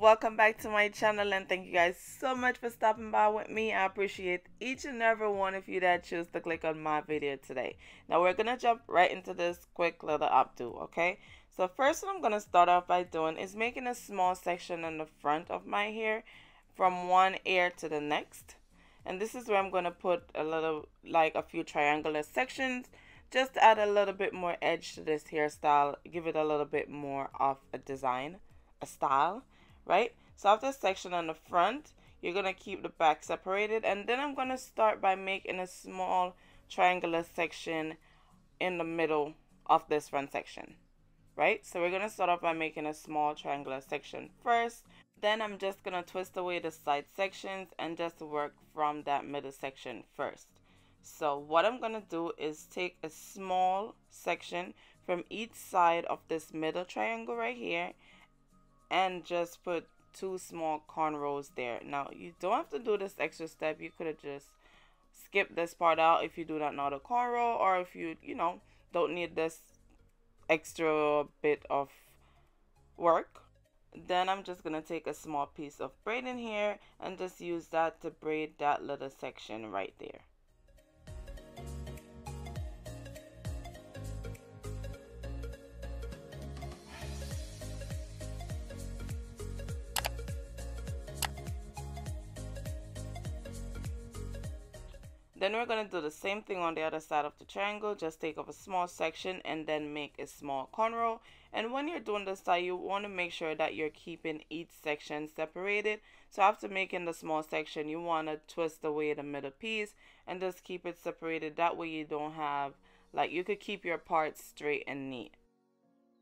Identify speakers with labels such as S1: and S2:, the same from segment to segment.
S1: welcome back to my channel, and thank you guys so much for stopping by with me. I appreciate each and every one of you that choose to click on my video today. Now we're gonna jump right into this quick little updo, okay? So first what I'm gonna start off by doing is making a small section in the front of my hair from one ear to the next. And this is where I'm gonna put a little, like a few triangular sections, just to add a little bit more edge to this hairstyle, give it a little bit more of a design, a style, right? So after section on the front, you're gonna keep the back separated, and then I'm gonna start by making a small triangular section in the middle of this front section, right? So we're gonna start off by making a small triangular section first. Then I'm just gonna twist away the side sections and just work from that middle section first. So what I'm gonna do is take a small section from each side of this middle triangle right here and just put two small cornrows there. Now you don't have to do this extra step. You could have just skipped this part out if you do not know the cornrow, or if you don't need this extra bit of work. Then I'm just gonna take a small piece of braiding here and just use that to braid that little section right there. Then we're going to do the same thing on the other side of the triangle. Just take up a small section and then make a small cornrow. And when you're doing this style, you want to make sure that you're keeping each section separated. So after making the small section, you want to twist away the middle piece and just keep it separated. That way you don't have, like, you could keep your parts straight and neat.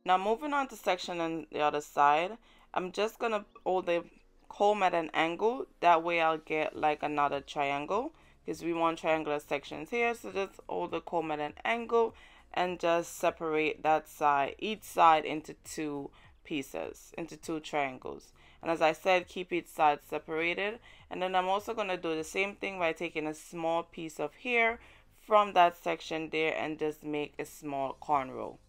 S1: Now moving on to section on the other side, I'm just going to hold the comb at an angle. That way I'll get like another triangle, because we want triangular sections here. So just hold the comb at an angle and just separate that side, each side, into two pieces, into two triangles. And as I said, keep each side separated. And then I'm also going to do the same thing by taking a small piece of hair from that section there and just make a small cornrow.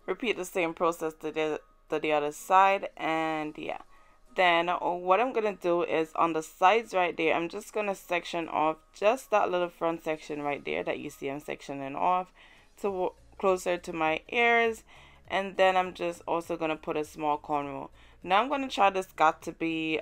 S1: Repeat the same process to the other side, and yeah. Then what I'm gonna do is on the sides right there, I'm just gonna section off just that little front section right there that you see I'm sectioning off to closer to my ears, and then I'm just also gonna put a small cornrow. Now I'm gonna try this got to be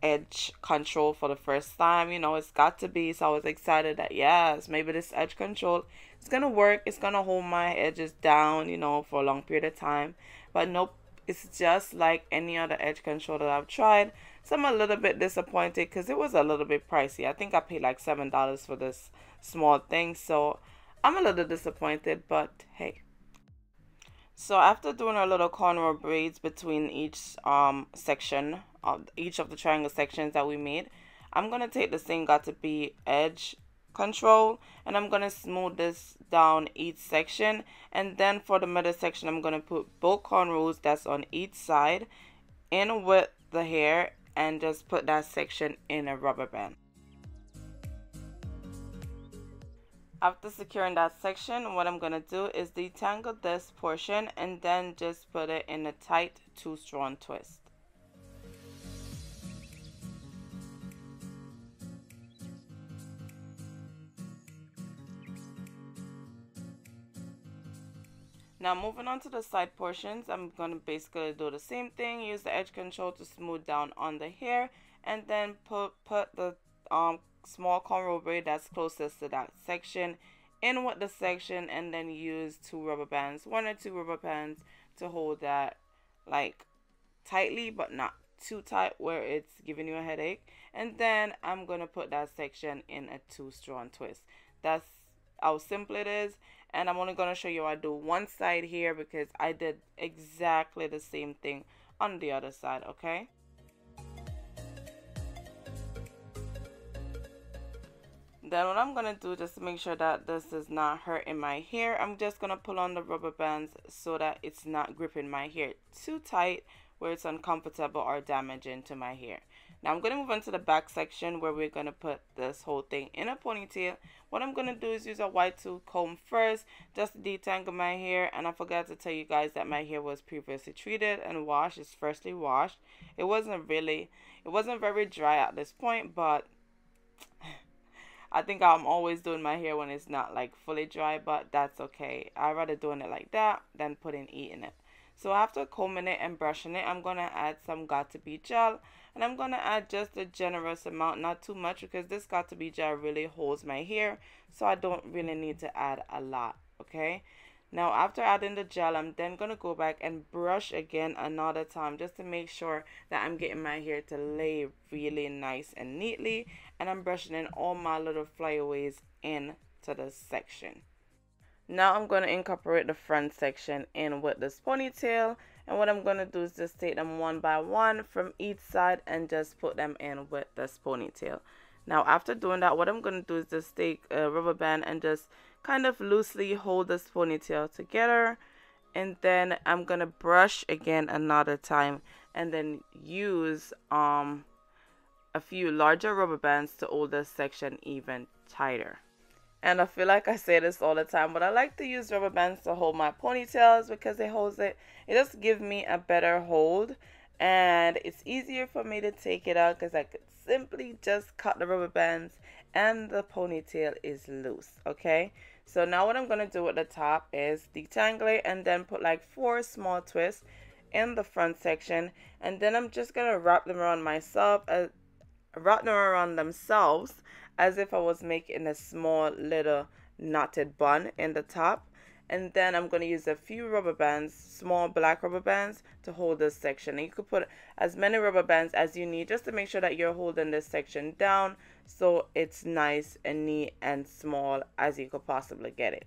S1: edge control for the first time. It's got to be, so I was excited that yes, maybe this edge control is gonna work. It's gonna hold my edges down for a long period of time. But nope, it's just like any other edge control that I've tried. So I'm a little bit disappointed because it was a little bit pricey. I think I paid like $7 for this small thing, so I'm a little disappointed, but hey. So after doing our little cornrow braids between each section of each of the triangle sections that we made, I'm gonna take the same got to be edge control and I'm gonna smooth this down each section, and then for the middle section I'm gonna put both cornrows that's on each side in with the hair and just put that section in a rubber band. After securing that section, what I'm going to do is detangle this portion and then just put it in a tight 2-strand twist. Now moving on to the side portions, I'm going to basically do the same thing. Use the edge control to smooth down on the hair and then put the small cornrow braid that's closest to that section in with the section, and then use 2 rubber bands, 1 or 2 rubber bands, to hold that like tightly but not too tight where it's giving you a headache. And then I'm gonna put that section in a 2-strand twist. That's how simple it is, and I'm only gonna show you how I do one side here because I did exactly the same thing on the other side. Okay, Then what I'm going to do, just to make sure that this is not hurting my hair, I'm just going to pull on the rubber bands so that it's not gripping my hair too tight where it's uncomfortable or damaging to my hair. Now I'm going to move on to the back section where we're going to put this whole thing in a ponytail. What I'm going to do is use a wide tooth comb first just to detangle my hair. And I forgot to tell you guys that my hair was previously treated and washed. It's freshly washed. It wasn't very dry at this point, but I think I'm always doing my hair when it's not like fully dry, but that's okay. I'd rather doing it like that than putting heat in it. So after combing it and brushing it, I'm going to add some Got2b gel. And I'm going to add just a generous amount, not too much, because this Got2b gel really holds my hair. So I don't really need to add a lot, okay? Now after adding the gel, I'm then going to go back and brush again another time just to make sure that I'm getting my hair to lay really nice and neatly. And I'm brushing in all my little flyaways into this section. Now I'm going to incorporate the front section in with this ponytail, and what I'm going to do is just take them one by one from each side and just put them in with this ponytail. Now after doing that, what I'm going to do is just take a rubber band and just kind of loosely hold this ponytail together, and then I'm going to brush again another time and then use a few larger rubber bands to hold this section even tighter. And I feel like I say this all the time, but I like to use rubber bands to hold my ponytails because it holds it. It just gives me a better hold, and it's easier for me to take it out because I could simply just cut the rubber bands and the ponytail is loose, okay? So now what I'm going to do at the top is detangle it and then put like 4 small twists in the front section, and then I'm just going to wrap them around themselves as if I was making a small little knotted bun in the top. And then I'm going to use a few rubber bands, small black rubber bands, to hold this section. And you could put as many rubber bands as you need just to make sure that you're holding this section down so it's nice and neat and small as you could possibly get it.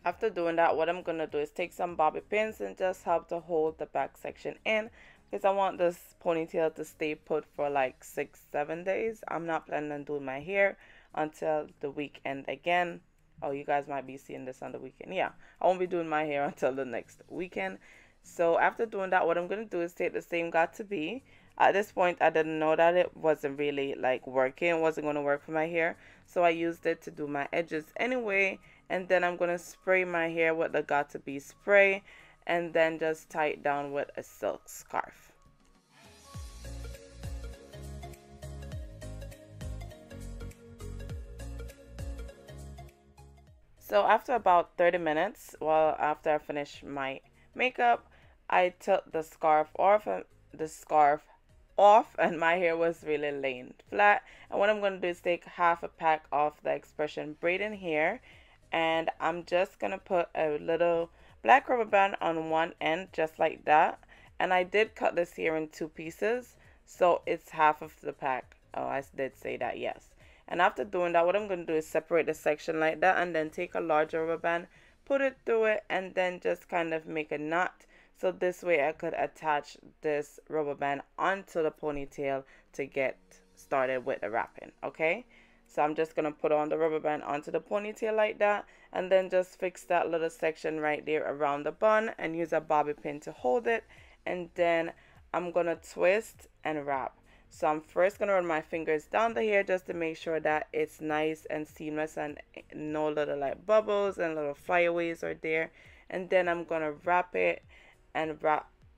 S1: After doing that, what I'm going to do is take some bobby pins and just help to hold the back section in, because I want this ponytail to stay put for like 6-7 days. I'm not planning on doing my hair until the weekend again. Oh, you guys might be seeing this on the weekend. Yeah, I won't be doing my hair until the next weekend. So after doing that, what I'm going to do is take the same Got2b. At this point, I didn't know that it wasn't really like working. It wasn't going to work for my hair. So I used it to do my edges anyway. And then I'm going to spray my hair with the Got2b spray, and then just tie it down with a silk scarf. So after about 30 minutes, well, after I finished my makeup, I took the scarf off, and my hair was really laying flat. And what I'm going to do is take half a pack of the Expression braiding hair, and I'm just going to put a little black rubber band on one end just like that. And I did cut this here in 2 pieces, so it's half of the pack. Oh, I did say that, yes. And after doing that, what I'm going to do is separate the section like that, and then take a larger rubber band, put it through it, and then just kind of make a knot. So this way I could attach this rubber band onto the ponytail to get started with the wrapping, okay? So I'm just going to put on the rubber band onto the ponytail like that, and then just fix that little section right there around the bun and use a bobby pin to hold it. And then I'm going to twist and wrap. So I'm first going to run my fingers down the hair just to make sure that it's nice and seamless and no little like bubbles and little flyaways are there. And then I'm going to wrap it and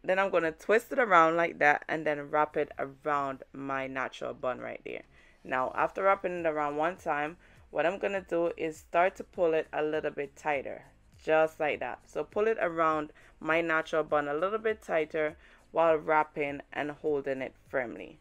S1: then I'm going to twist it around like that and then wrap it around my natural bun right there. Now, after wrapping it around one time, what I'm going to do is start to pull it a little bit tighter, just like that. So pull it around my natural bun a little bit tighter while wrapping and holding it firmly.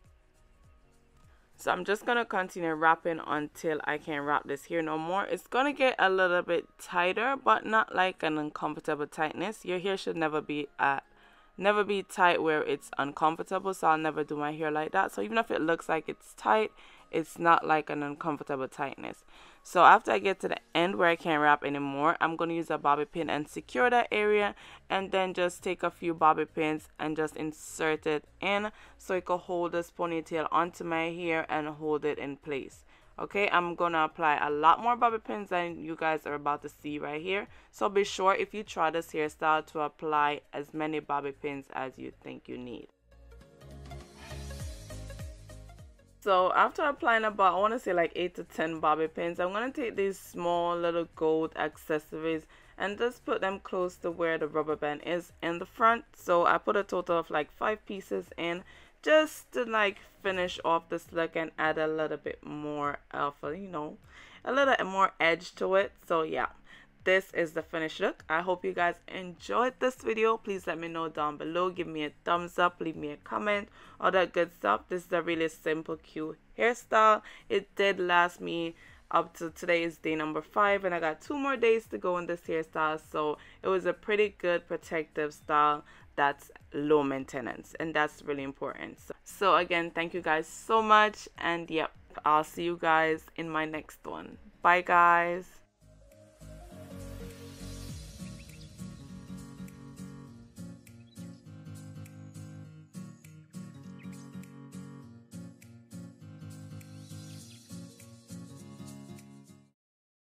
S1: So I'm just going to continue wrapping until I can't wrap this here no more. It's going to get a little bit tighter, but not like an uncomfortable tightness. Your hair should never be tight where it's uncomfortable, so I'll never do my hair like that. So even if it looks like it's tight, it's not like an uncomfortable tightness. So after I get to the end where I can't wrap anymore, I'm going to use a bobby pin and secure that area, and then just take a few bobby pins and just insert it in so it can hold this ponytail onto my hair and hold it in place. Okay, I'm gonna apply a lot more bobby pins than you guys are about to see right here. So be sure if you try this hairstyle to apply as many bobby pins as you think you need. So after applying about, I want to say like 8 to 10 bobby pins, I'm going to take these small little gold accessories and just put them close to where the rubber band is in the front. So I put a total of like 5 pieces in just to like finish off this look and add a little bit more of a, you know, a little more edge to it. So yeah, this is the finished look. I hope you guys enjoyed this video. Please let me know down below. Give me a thumbs up, leave me a comment, all that good stuff. This is a really simple, cute hairstyle. It did last me up to today is day number 5, and I got 2 more days to go in this hairstyle. So it was a pretty good protective style that's low maintenance, and that's really important. So again, thank you guys so much, and yep, I'll see you guys in my next one. Bye guys.